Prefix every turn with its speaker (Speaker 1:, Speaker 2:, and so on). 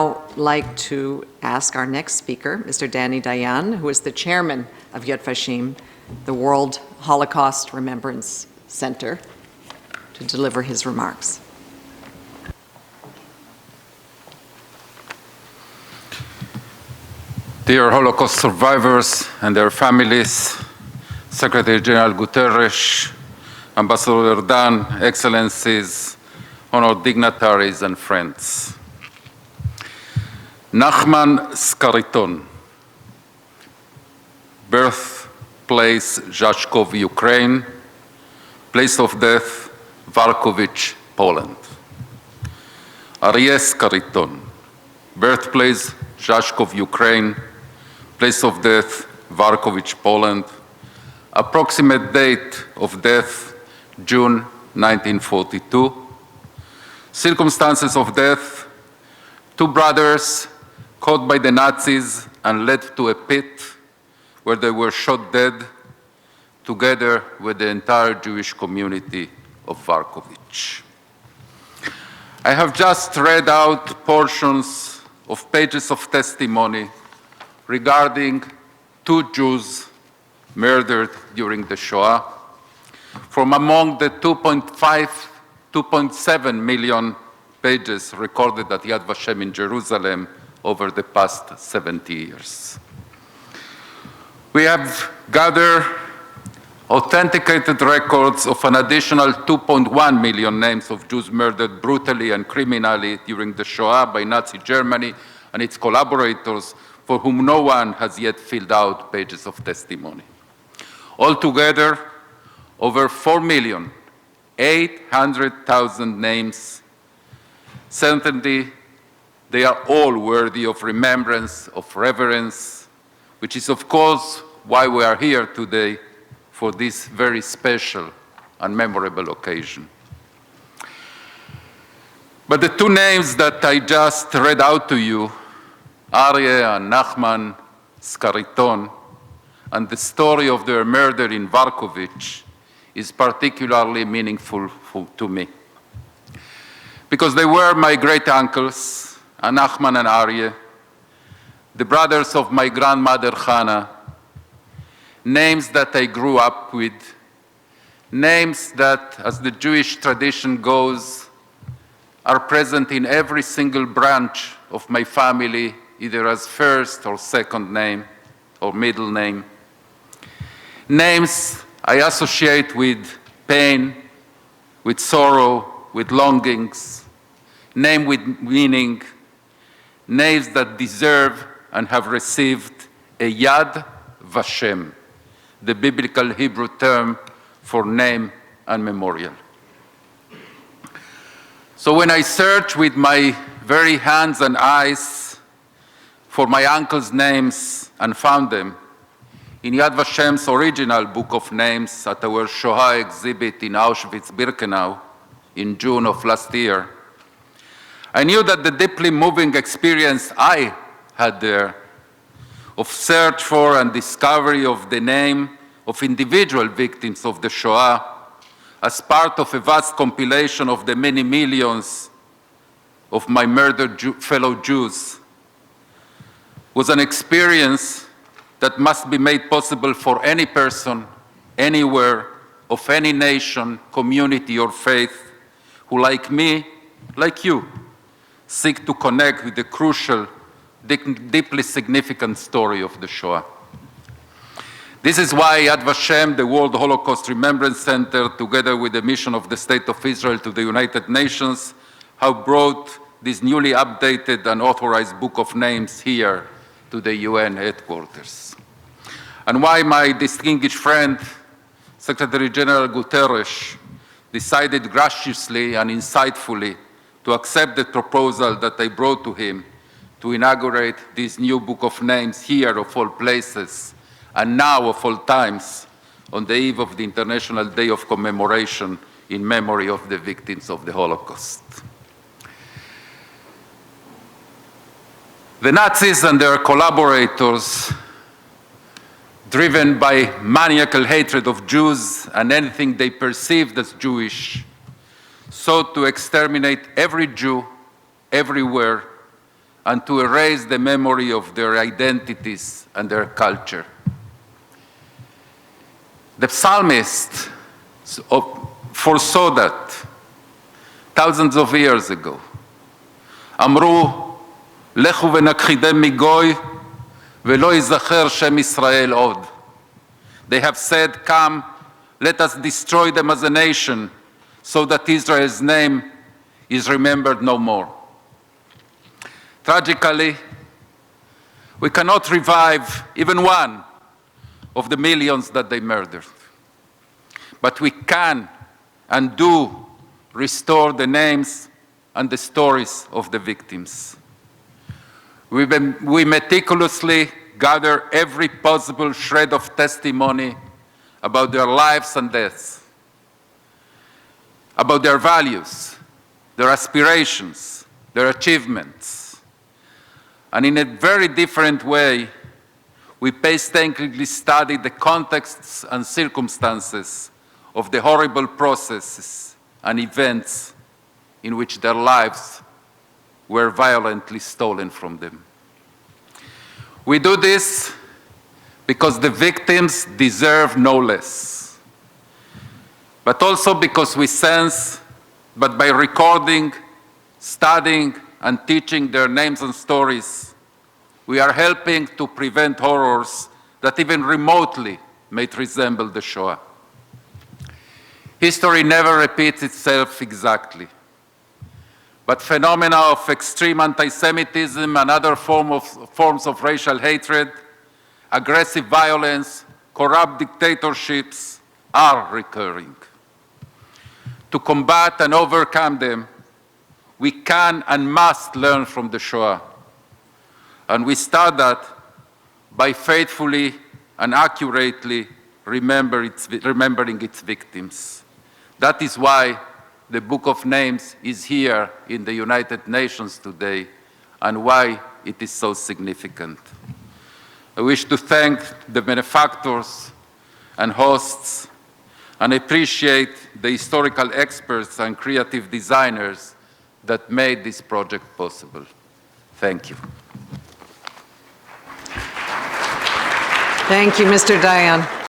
Speaker 1: now like to ask our next speaker, Mr. Dani Dayan, who is the chairman of Yad Vashem, the World Holocaust Remembrance Center, to deliver his remarks.
Speaker 2: Dear Holocaust survivors and their families, Secretary General Guterres, Ambassador Dayan, Excellencies, honored dignitaries and friends. Nachman Skariton, birthplace Zhashkov, Ukraine, place of death Warkowicz, Poland. Aryeh Skariton, birthplace Zhashkov, Ukraine, place of death Warkowicz, Poland. Approximate date of death June 1942. Circumstances of death: two brothers caught by the Nazis and led to a pit where they were shot dead, together with the entire Jewish community of Warkowicz. I have just read out portions of pages of testimony regarding two Jews murdered during the Shoah from among the 2.7 million pages recorded at Yad Vashem in Jerusalem over the past 70 years. We have gathered authenticated records of an additional 2.1 million names of Jews murdered brutally and criminally during the Shoah by Nazi Germany and its collaborators, for whom no one has yet filled out pages of testimony. Altogether, over 4,800,000 names. Certainly, they are all worthy of remembrance, of reverence, which is, of course, why we are here today for this very special and memorable occasion. But the two names that I just read out to you, Aryeh and Nachman Skariton, and the story of their murder in Warkowicz is particularly meaningful to me. Because they were my great-uncles, Nachman and Aryeh, the brothers of my grandmother Hannah, names that I grew up with, names that, as the Jewish tradition goes, are present in every single branch of my family, either as first or second name or middle name. Names I associate with pain, with sorrow, with longings, names with meaning, names that deserve and have received a Yad Vashem, the biblical Hebrew term for name and memorial. So when I searched with my very hands and eyes for my uncles' names and found them in Yad Vashem's original book of names at our Shoah exhibit in Auschwitz-Birkenau in June of last year, I knew that the deeply moving experience I had there of search for and discovery of the name of individual victims of the Shoah as part of a vast compilation of the many millions of my murdered fellow Jews was an experience that must be made possible for any person, anywhere, of any nation, community, or faith, who, like me, like you, seek to connect with the crucial, deeply significant story of the Shoah. This is why Yad Vashem, the World Holocaust Remembrance Center, together with the mission of the State of Israel to the United Nations, have brought this newly updated and authorized book of names here to the UN headquarters. And why my distinguished friend, Secretary General Guterres, decided graciously and insightfully to accept the proposal that I brought to him to inaugurate this new book of names here of all places, and now of all times, on the eve of the International Day of Commemoration in memory of the victims of the Holocaust. The Nazis and their collaborators, driven by maniacal hatred of Jews and anything they perceived as Jewish, sought to exterminate every Jew, everywhere, and to erase the memory of their identities and their culture. The psalmist foresaw that thousands of years ago. אמרו, לכו ונכחידם מגוי, ולא ייזכר שם ישראל עוד. They have said, come, let us destroy them as a nation, so that Israel's name is remembered no more. Tragically, we cannot revive even one of the millions that they murdered. But we can and do restore the names and the stories of the victims. We meticulously gather every possible shred of testimony about their lives and deaths, about their values, their aspirations, their achievements. And in a very different way, we painstakingly study the contexts and circumstances of the horrible processes and events in which their lives were violently stolen from them. We do this because the victims deserve no less, but also because we sense that by recording, studying, and teaching their names and stories, we are helping to prevent horrors that even remotely might resemble the Shoah. History never repeats itself exactly, but phenomena of extreme anti-Semitism and other forms of racial hatred, aggressive violence, corrupt dictatorships are recurring. To combat and overcome them, we can and must learn from the Shoah. And we start that by faithfully and accurately remembering its victims. That is why the Book of Names is here in the United Nations today, and why it is so significant. I wish to thank the benefactors and hosts, and appreciate the historical experts and creative designers that made this project possible. Thank you.
Speaker 1: Thank you, Mr. Dayan.